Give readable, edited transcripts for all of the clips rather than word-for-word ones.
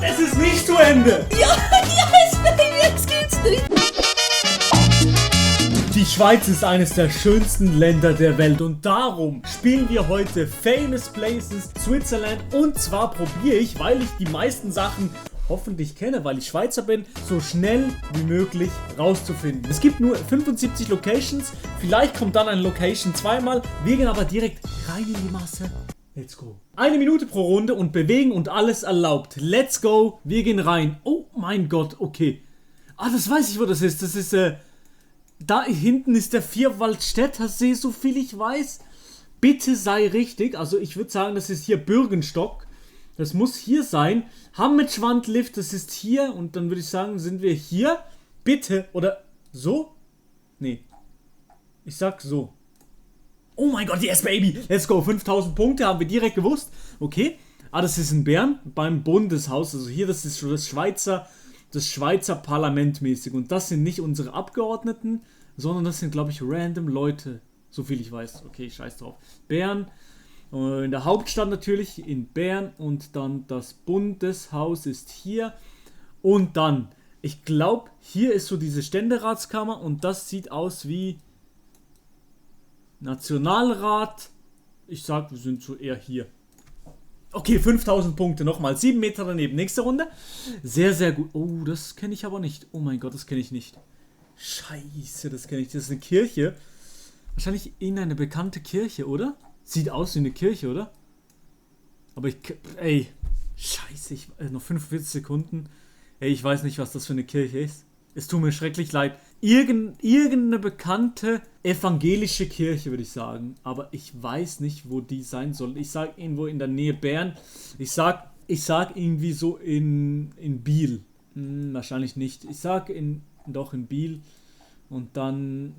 Es ist nicht zu Ende! Ja, jetzt geht's nicht. Die Schweiz ist eines der schönsten Länder der Welt und darum spielen wir heute Famous Places Switzerland und zwar probiere ich, weil ich die meisten Sachen hoffentlich kenne, weil ich Schweizer bin, so schnell wie möglich rauszufinden. Es gibt nur 75 Locations, vielleicht kommt dann eine Location zweimal, wir gehen aber direkt rein in die Masse. Let's go. 1 Minute pro Runde und bewegen und alles erlaubt. Let's go, wir gehen rein. Oh mein Gott, okay. Ah, das weiß ich, wo das ist. Das ist, da hinten ist der Vierwaldstätter See, so viel ich weiß. Bitte sei richtig, also ich würde sagen, das ist hier Bürgenstock. Das muss hier sein. Hammetschwandlift, das ist hier. Und dann würde ich sagen, sind wir hier. Bitte. Oder so? Nee. Ich sag so. Oh mein Gott, yes, baby. Let's go. 5000 Punkte haben wir direkt gewusst. Okay. Ah, das ist in Bern beim Bundeshaus. Also hier, das ist das Schweizer Parlament mäßig. Und das sind nicht unsere Abgeordneten, sondern das sind, glaube ich, random Leute. So viel ich weiß. Okay, scheiß drauf. Bern. In der Hauptstadt natürlich, in Bern, und dann das Bundeshaus ist hier und dann, ich glaube, hier ist so diese Ständeratskammer und das sieht aus wie Nationalrat. Ich sag, wir sind so eher hier. Okay, 5000 Punkte nochmal, 7 Meter daneben, nächste Runde. Sehr, sehr gut. Oh, das kenne ich aber nicht. Oh mein Gott, das kenne ich nicht. Scheiße, das kenne ich. Das ist eine Kirche. Wahrscheinlich in eine bekannte Kirche, oder? Sieht aus wie eine Kirche, oder? Aber ey, scheiße, noch 45 Sekunden. Ey, ich weiß nicht, was das für eine Kirche ist. Es tut mir schrecklich leid. Irgendeine bekannte evangelische Kirche, würde ich sagen. Aber ich weiß nicht, wo die sein soll. Ich sag irgendwo in der Nähe Bern. Ich sag irgendwie so in Biel. Wahrscheinlich nicht. Ich sag doch in Biel. Und dann,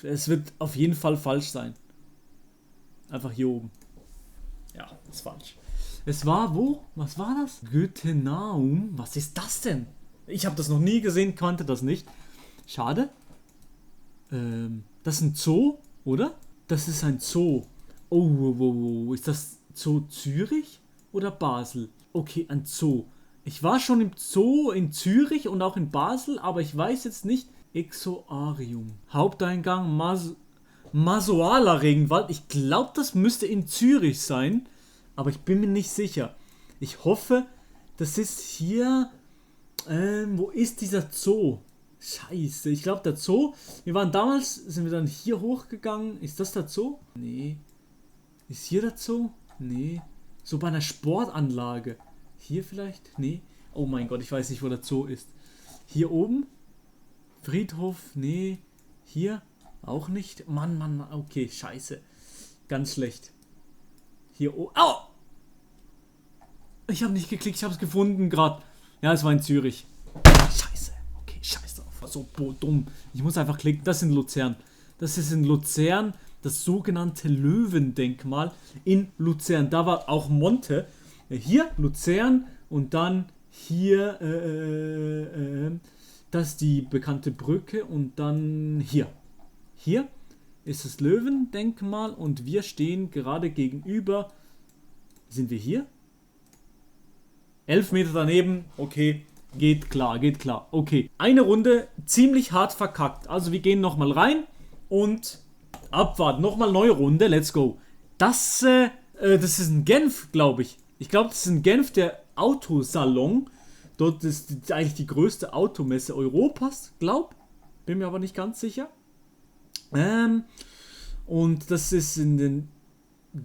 es wird auf jeden Fall falsch sein. Einfach hier oben. Ja, das ist falsch. Es war wo? Was war das? Goethenaum? Was ist das denn? Ich habe das noch nie gesehen, kannte das nicht. Schade. Das ist ein Zoo, oder? Das ist ein Zoo. Oh. Ist das Zoo Zürich oder Basel? Okay, ein Zoo. Ich war schon im Zoo in Zürich und auch in Basel, aber ich weiß jetzt nicht. Exoarium. Haupteingang Masoala Regenwald. Ich glaube, das müsste in Zürich sein, aber ich bin mir nicht sicher. Ich hoffe, das ist hier. Wo ist dieser Zoo? Scheiße, ich glaube der Zoo. Wir waren damals, sind wir dann hier hochgegangen. Ist das der Zoo? Nee. Ist hier der Zoo? Nee. So bei einer Sportanlage. Hier vielleicht? Nee. Oh mein Gott, ich weiß nicht, wo der Zoo ist. Hier oben? Friedhof? Nee. Hier? Auch nicht? Mann. Okay, scheiße. Ganz schlecht. Hier oben. Au! Ich habe nicht geklickt, ich habe es gefunden gerade. Ja, es war in Zürich. Scheiße. Okay, scheiße. War so dumm. Ich muss einfach klicken. Das ist in Luzern. Das ist in Luzern das sogenannte Löwendenkmal in Luzern. Da war auch Monte. Hier Luzern und dann hier das ist die bekannte Brücke und dann hier. Hier ist das Löwendenkmal und wir stehen gerade gegenüber. Sind wir hier? 11 Meter daneben. Okay, geht klar. Okay, eine Runde ziemlich hart verkackt. Also wir gehen nochmal rein und abwarten. Nochmal neue Runde. Let's go. Das ist in Genf, glaube ich. Ich glaube, das ist in Genf der Autosalon. Dort ist eigentlich die größte Automesse Europas, bin mir aber nicht ganz sicher. Und das ist in den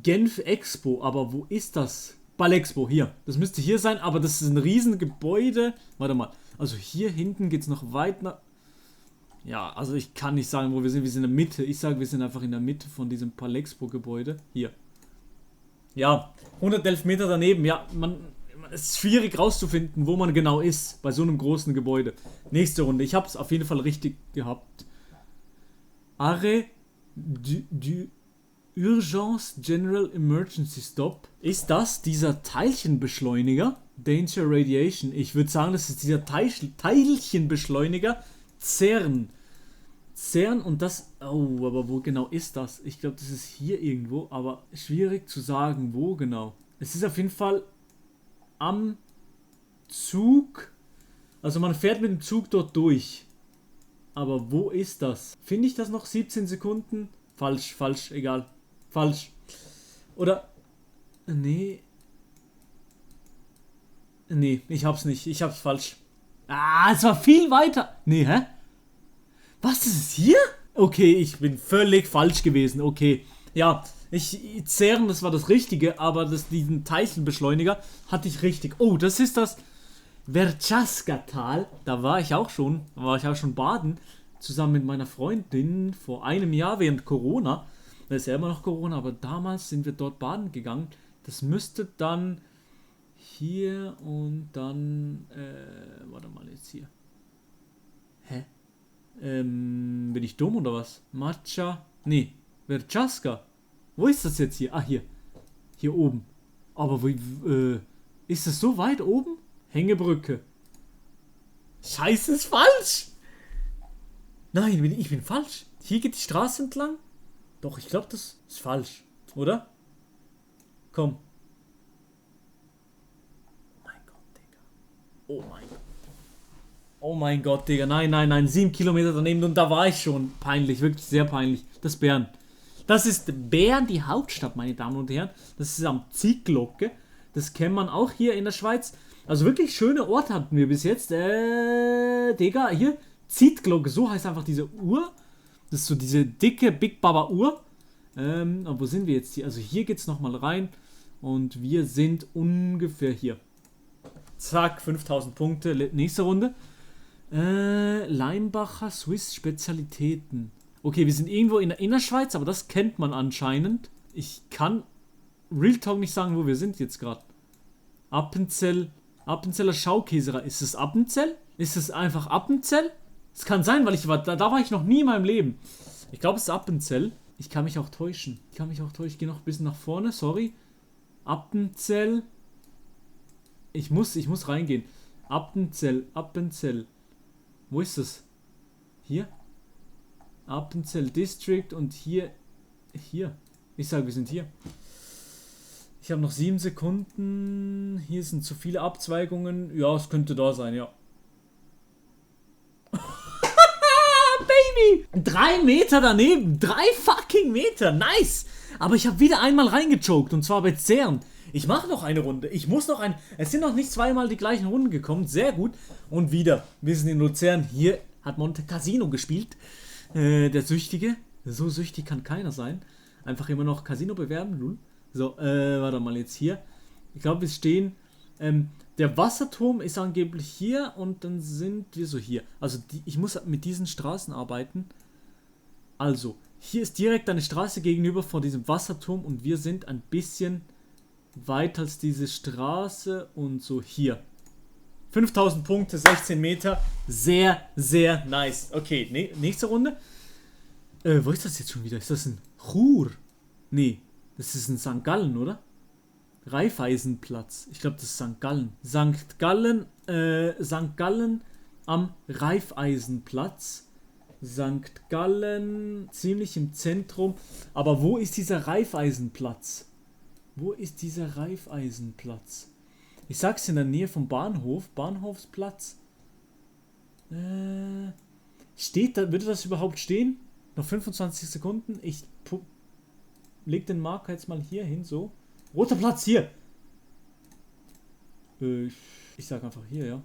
Genf Expo, aber wo ist das? Ballexpo, hier. Das müsste hier sein, aber das ist ein riesen Gebäude. Warte mal, also hier hinten geht es noch weit nach... Ja, also ich kann nicht sagen, wo wir sind. Wir sind in der Mitte. Ich sage, wir sind einfach in der Mitte von diesem Ballexpo-Gebäude. Hier. Ja, 111 Meter daneben. Ja, es ist schwierig rauszufinden, wo man genau ist bei so einem großen Gebäude. Nächste Runde. Ich habe es auf jeden Fall richtig gehabt. Arrêt du Urgence General Emergency Stop. Ist das dieser Teilchenbeschleuniger? Danger Radiation. Ich würde sagen, das ist dieser Teilchenbeschleuniger CERN. CERN und das... Oh, aber wo genau ist das? Ich glaube, das ist hier irgendwo, aber schwierig zu sagen, wo genau. Es ist auf jeden Fall am Zug. Also man fährt mit dem Zug dort durch. Aber wo ist das? Finde ich das noch? 17 Sekunden? Falsch, egal. Falsch. Oder... Nee, ich hab's nicht. Ich hab's falsch. Ah, es war viel weiter. Nee, hä? Was ist es hier? Okay, ich bin völlig falsch gewesen. Okay. Ja, CERN, das war das Richtige, aber diesen Teilchenbeschleuniger hatte ich richtig. Oh, das ist das Verchaska-Tal. Da war ich auch schon baden. Zusammen mit meiner Freundin vor einem Jahr während Corona. Da ist ja immer noch Corona, aber damals sind wir dort baden gegangen. Das müsste dann hier und dann, warte mal jetzt hier. Hä? Bin ich dumm oder was? Verchaska. Wo ist das jetzt hier? Ah, hier. Hier oben. Aber ist das so weit oben? Hängebrücke. Scheiße, ist falsch. Nein, ich bin falsch. Hier geht die Straße entlang. Doch, ich glaube, das ist falsch. Oder? Komm. Oh mein Gott. Oh mein Gott, Digga. Nein. 7 Kilometer daneben und da war ich schon. Peinlich, wirklich sehr peinlich. Das ist Bern. Das ist Bern, die Hauptstadt, meine Damen und Herren. Das ist am Ziegglocke. Das kennt man auch hier in der Schweiz. Also wirklich schöne Orte hatten wir bis jetzt. Digga, hier. Ziegglocke, so heißt einfach diese Uhr. Das ist so diese dicke Big Baba Uhr. Aber wo sind wir jetzt hier? Also hier geht's nochmal rein. Und wir sind ungefähr hier. Zack, 5000 Punkte. Nächste Runde. Leimbacher Swiss Spezialitäten. Okay, wir sind irgendwo in der Innerschweiz, aber das kennt man anscheinend. Ich kann Real Talk nicht sagen, wo wir sind jetzt gerade. Appenzeller Schaukäserei. Ist es Appenzell? Ist es einfach Appenzell? Es kann sein, weil da war ich noch nie in meinem Leben. Ich glaube, es ist Appenzell. Ich kann mich auch täuschen. Ich gehe noch ein bisschen nach vorne, sorry. Appenzell. Ich muss reingehen. Appenzell. Wo ist es? Hier? Appenzell District und hier. Ich sage, wir sind hier. Ich habe noch 7 Sekunden. Hier sind zu viele Abzweigungen. Ja, es könnte da sein, ja. Baby! 3 Meter daneben. 3 fucking Meter. Nice. Aber ich habe wieder einmal reingechoked. Und zwar bei CERN. Ich mache noch eine Runde. Es sind noch nicht zweimal die gleichen Runden gekommen. Sehr gut. Und wieder. Wir sind in Luzern. Hier hat Monte Casino gespielt. Der Süchtige. So süchtig kann keiner sein. Einfach immer noch Casino bewerben. So, warte mal jetzt hier. Ich glaube, wir stehen. Der Wasserturm ist angeblich hier und dann sind wir so hier. Also ich muss mit diesen Straßen arbeiten. Also, hier ist direkt eine Straße gegenüber von diesem Wasserturm und wir sind ein bisschen weiter als diese Straße und so hier. 5000 Punkte, 16 Meter. Sehr, sehr nice. Okay, nächste Runde. Wo ist das jetzt schon wieder? Ist das ein Chur? Nee, das ist ein St. Gallen, oder? Raiffeisenplatz. Ich glaube, das ist St. Gallen. St. Gallen am Raiffeisenplatz. St. Gallen, ziemlich im Zentrum. Aber wo ist dieser Raiffeisenplatz? Ich sag's in der Nähe vom Bahnhof. Bahnhofsplatz. Steht da, würde das überhaupt stehen? Noch 25 Sekunden. Ich leg den Marker jetzt mal hier hin, so. Roter Platz, hier! Ich sag einfach hier, ja.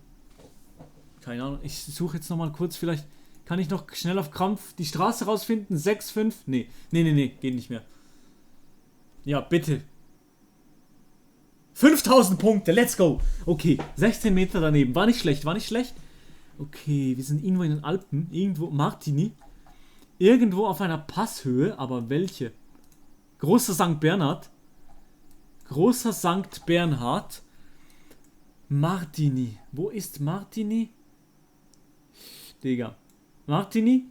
Keine Ahnung, ich suche jetzt nochmal kurz, vielleicht kann ich noch schnell auf Krampf die Straße rausfinden. 6, 5, nee, geht nicht mehr. Ja, bitte. 5000 Punkte, let's go! Okay, 16 Meter daneben, war nicht schlecht. Okay, wir sind irgendwo in den Alpen, irgendwo, Martigny. Irgendwo auf einer Passhöhe, aber welche? Großer St. Bernhard. Martigny. Wo ist Martigny? Digga. Martigny?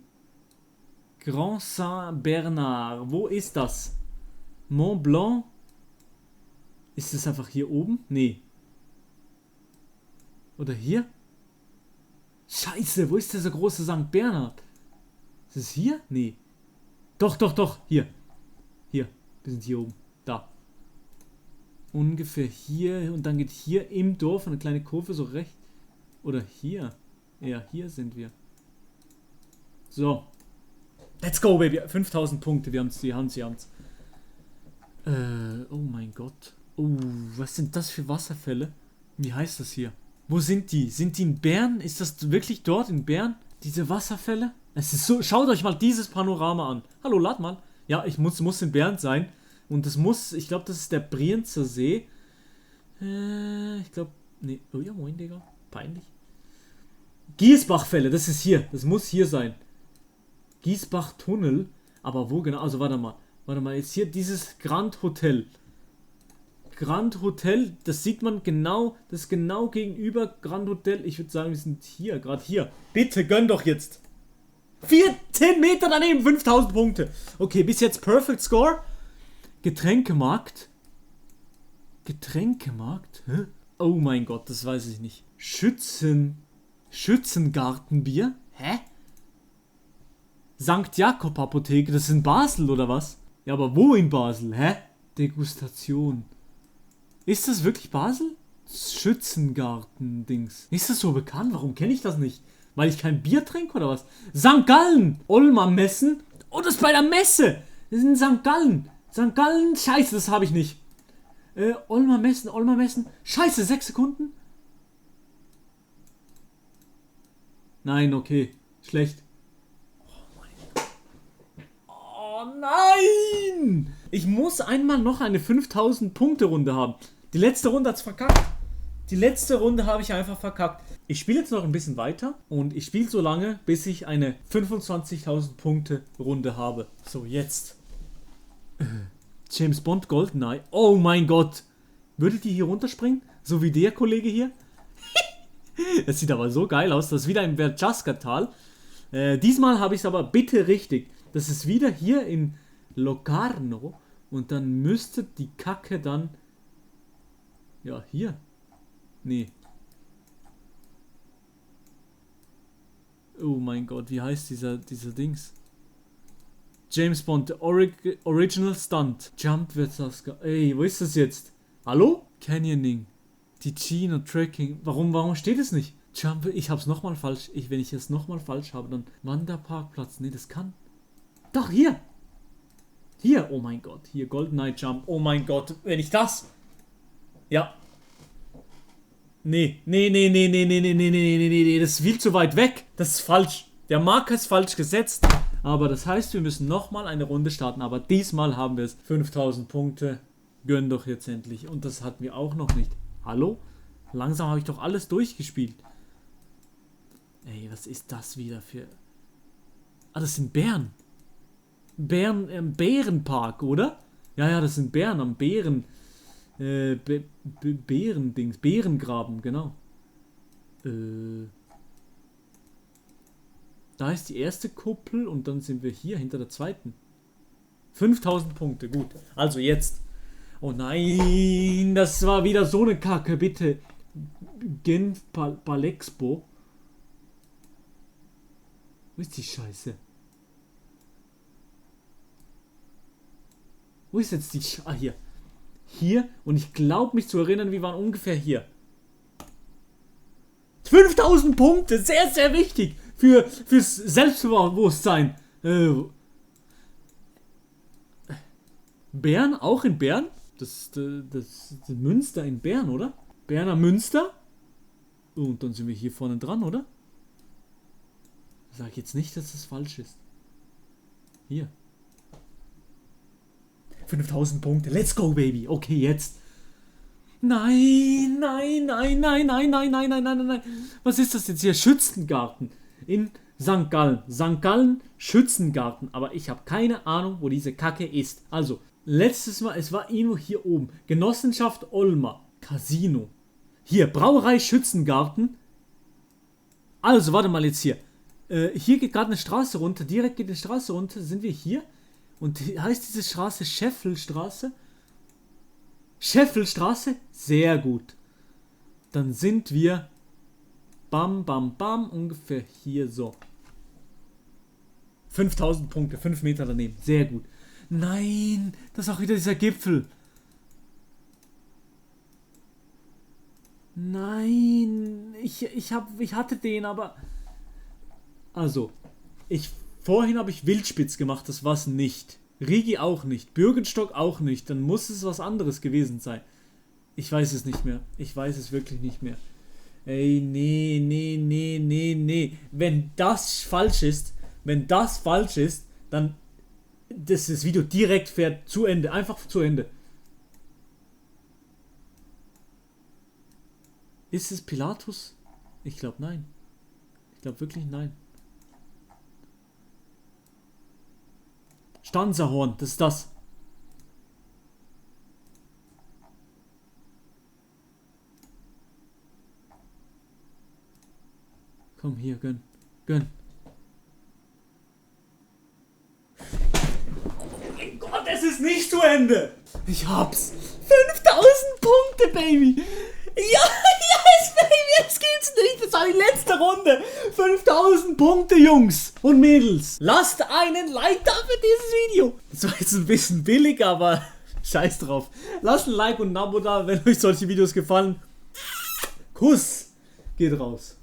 Grand Saint Bernard. Wo ist das? Mont Blanc? Ist es einfach hier oben? Nee. Oder hier? Scheiße, wo ist dieser große St. Bernhard? Ist es hier? Nee. Doch. Hier. Wir sind hier oben. Da. ungefähr hier und dann geht hier im Dorf eine kleine Kurve so rechts. Oder hier. Ja, hier sind wir. So. Let's go, Baby. 5000 Punkte. Wir haben's. Oh mein Gott. Oh, was sind das für Wasserfälle? Wie heißt das hier? Wo sind die? Sind die in Bern? Ist das wirklich dort in Bern? Diese Wasserfälle? Es ist so. Schaut euch mal dieses Panorama an. Hallo, lad mal. Ja, muss in Bern sein. Und das muss, ich glaube, das ist der Brienzer See. Ich glaube, nee. Oh ja, moin, Digga. Peinlich. Giesbachfälle, das ist hier. Das muss hier sein. Giesbach-Tunnel. Aber wo genau? Also, warte mal, jetzt hier dieses Grand Hotel. Grand Hotel, das sieht man genau, das ist genau gegenüber Grand Hotel. Ich würde sagen, wir sind hier, gerade hier. Bitte, gönn doch jetzt. 14 Meter daneben, 5000 Punkte. Okay, bis jetzt Perfect Score. Getränkemarkt. Hä? Oh mein Gott, das weiß ich nicht. Schützengartenbier? Hä? St. Jakob Apotheke, das ist in Basel oder was? Ja, aber wo in Basel? Hä? Degustation. Ist das wirklich Basel? Schützengarten-Dings. Ist das so bekannt? Warum kenne ich das nicht? Weil ich kein Bier trinke oder was? St. Gallen! Olmer Messen? Oh, das ist bei der Messe! Das ist in St. Gallen! St. Gallen? Scheiße, das habe ich nicht. Olmer Messen. Scheiße, 6 Sekunden? Nein, okay. Schlecht. Oh nein! Ich muss einmal noch eine 5000 Punkte Runde haben. Die letzte Runde hat's verkackt. Die letzte Runde habe ich einfach verkackt. Ich spiele jetzt noch ein bisschen weiter und ich spiele so lange, bis ich eine 25.000 Punkte Runde habe. So, jetzt. James Bond Goldeneye. Oh mein Gott. Würdet ihr hier runterspringen? So wie der Kollege hier? Das sieht aber so geil aus. Das ist wieder im Berchtesgadental. Diesmal habe ich es aber bitte richtig. Das ist wieder hier in Locarno. Und dann müsste die Kacke dann... Ja, hier. Nee. Oh mein Gott, wie heißt dieser Dings? James Bond, Original Stunt. Jump wird das... Ey, wo ist das jetzt? Hallo? Canyoning. Ticino Trekking. Warum steht es nicht? Jump, ich hab's nochmal falsch. Wenn ich es nochmal falsch habe, dann Wanderparkplatz. Nee, das kann... Doch, hier! Hier, oh mein Gott. Hier, GoldenEye Jump. Oh mein Gott, wenn ich das... Ja. Nee, das ist viel zu weit weg. Das ist falsch. Der Marker ist falsch gesetzt. Aber das heißt, wir müssen nochmal eine Runde starten. Aber diesmal haben wir es. 5000 Punkte. Gönn doch jetzt endlich. Und das hatten wir auch noch nicht. Hallo? Langsam habe ich doch alles durchgespielt. Ey, was ist das wieder für... Ah, das sind Bären. Bärenpark, oder? Ja, das sind Bären am Bären... Bärendings, Bärengraben, genau. Da ist die erste Kuppel und dann sind wir hier hinter der zweiten. 5000 Punkte, gut. Also jetzt. Oh nein, das war wieder so eine Kacke, bitte. Genf Palexpo. Wo ist die Scheiße? Wo ist jetzt die Scheiße? Ah, hier. Hier, und ich glaube mich zu erinnern, wir waren ungefähr hier. 5000 Punkte, sehr, sehr wichtig fürs Selbstbewusstsein. Bern, auch in Bern? Das ist Münster in Bern, oder? Berner Münster? Und dann sind wir hier vorne dran, oder? Sag jetzt nicht, dass das falsch ist. Hier. 5000 Punkte. Let's go, Baby. Okay, jetzt. Nein. Was ist das jetzt hier? Schützengarten. In St. Gallen. St. Gallen, Schützengarten. Aber ich habe keine Ahnung, wo diese Kacke ist. Also, letztes Mal, es war irgendwo hier oben. Genossenschaft Olmer. Casino. Hier, Brauerei Schützengarten. Also, warte mal jetzt hier. Hier geht gerade eine Straße runter. Direkt geht eine Straße runter. Sind wir hier? Und heißt diese Straße Scheffelstraße? Scheffelstraße? Sehr gut. Dann sind wir bam, ungefähr hier so. 5000 Punkte, 5 Meter daneben. Sehr gut. Nein, das ist auch wieder dieser Gipfel. Nein, ich hatte den, aber... Also, vorhin habe ich Wildspitz gemacht, das war's nicht. Rigi auch nicht, Bürgenstock auch nicht, dann muss es was anderes gewesen sein. Ich weiß es nicht mehr, ich weiß es wirklich nicht mehr. Ey, nee. Wenn das falsch ist, dann das Video direkt fährt zu Ende, einfach zu Ende. Ist es Pilatus? Ich glaube nein. Ich glaube wirklich nein. Stanzerhorn, das ist das. Komm hier, gönn. Oh mein Gott, es ist nicht zu Ende. Ich hab's. 5000 Punkte, Baby. Yes, Baby, jetzt geht's nicht. Das war die letzte Runde. 5000 Punkte, Jungs und Mädels. Lasst einen Like da für dieses Video. Das war jetzt ein bisschen billig, aber scheiß drauf. Lasst ein Like und ein Abo da, wenn euch solche Videos gefallen. Kuss geht raus.